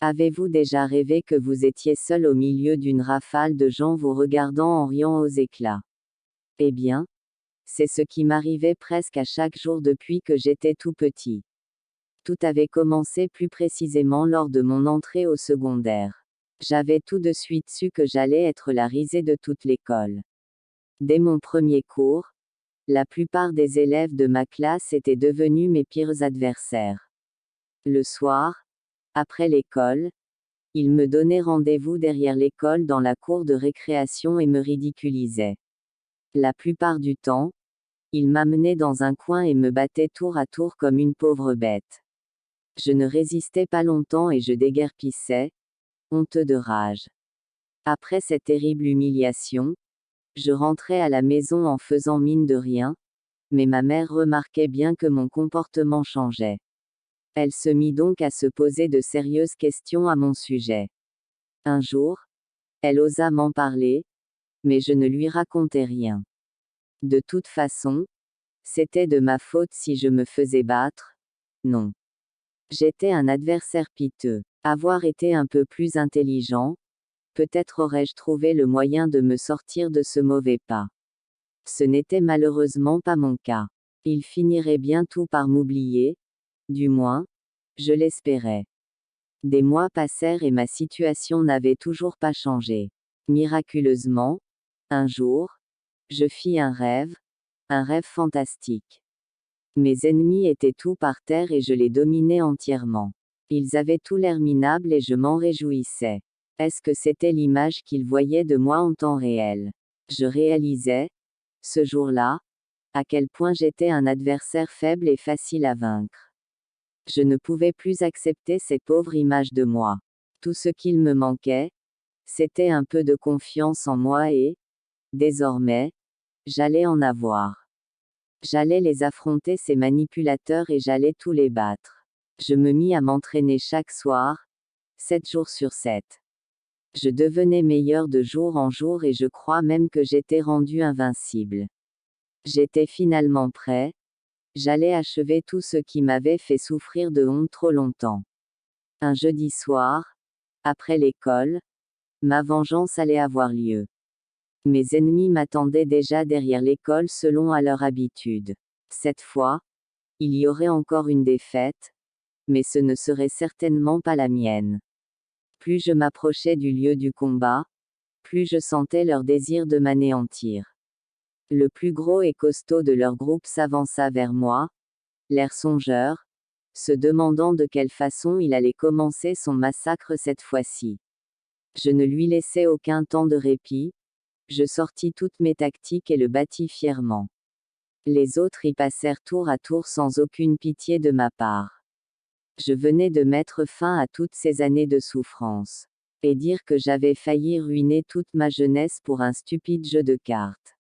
Avez-vous déjà rêvé que vous étiez seul au milieu d'une rafale de gens vous regardant en riant aux éclats? Eh bien, c'est ce qui m'arrivait presque à chaque jour depuis que j'étais tout petit. Tout avait commencé plus précisément lors de mon entrée au secondaire. J'avais tout de suite su que j'allais être la risée de toute l'école. Dès mon premier cours, la plupart des élèves de ma classe étaient devenus mes pires adversaires. Le soir, après l'école, ils me donnaient rendez-vous derrière l'école dans la cour de récréation et me ridiculisaient. La plupart du temps, ils m'amenaient dans un coin et me battaient tour à tour comme une pauvre bête. Je ne résistais pas longtemps et je déguerpissais, honteux de rage. Après cette terrible humiliation, je rentrais à la maison en faisant mine de rien, mais ma mère remarquait bien que mon comportement changeait. Elle se mit donc à se poser de sérieuses questions à mon sujet. Un jour, elle osa m'en parler, mais je ne lui racontai rien. De toute façon, c'était de ma faute si je me faisais battre? Non. J'étais un adversaire piteux. Avoir été un peu plus intelligent, peut-être aurais-je trouvé le moyen de me sortir de ce mauvais pas. Ce n'était malheureusement pas mon cas. Il finirait bientôt par m'oublier, du moins, je l'espérais. Des mois passèrent et ma situation n'avait toujours pas changé. Miraculeusement, un jour, je fis un rêve fantastique. Mes ennemis étaient tous par terre et je les dominais entièrement. Ils avaient tout l'air minable et je m'en réjouissais. Est-ce que c'était l'image qu'ils voyaient de moi en temps réel? Je réalisais, ce jour-là, à quel point j'étais un adversaire faible et facile à vaincre. Je ne pouvais plus accepter ces pauvres images de moi. Tout ce qu'il me manquait, c'était un peu de confiance en moi et, désormais, j'allais en avoir. J'allais les affronter ces manipulateurs et j'allais tous les battre. Je me mis à m'entraîner chaque soir, 7 jours sur 7. Je devenais meilleur de jour en jour et je crois même que j'étais rendu invincible. J'étais finalement prêt, j'allais achever tout ce qui m'avait fait souffrir de honte trop longtemps. Un jeudi soir, après l'école, ma vengeance allait avoir lieu. Mes ennemis m'attendaient déjà derrière l'école selon à leur habitude. Cette fois, il y aurait encore une défaite, mais ce ne serait certainement pas la mienne. Plus je m'approchais du lieu du combat, plus je sentais leur désir de m'anéantir. Le plus gros et costaud de leur groupe s'avança vers moi, l'air songeur, se demandant de quelle façon il allait commencer son massacre cette fois-ci. Je ne lui laissai aucun temps de répit, je sortis toutes mes tactiques et le battis fièrement. Les autres y passèrent tour à tour sans aucune pitié de ma part. Je venais de mettre fin à toutes ces années de souffrance. Et dire que j'avais failli ruiner toute ma jeunesse pour un stupide jeu de cartes.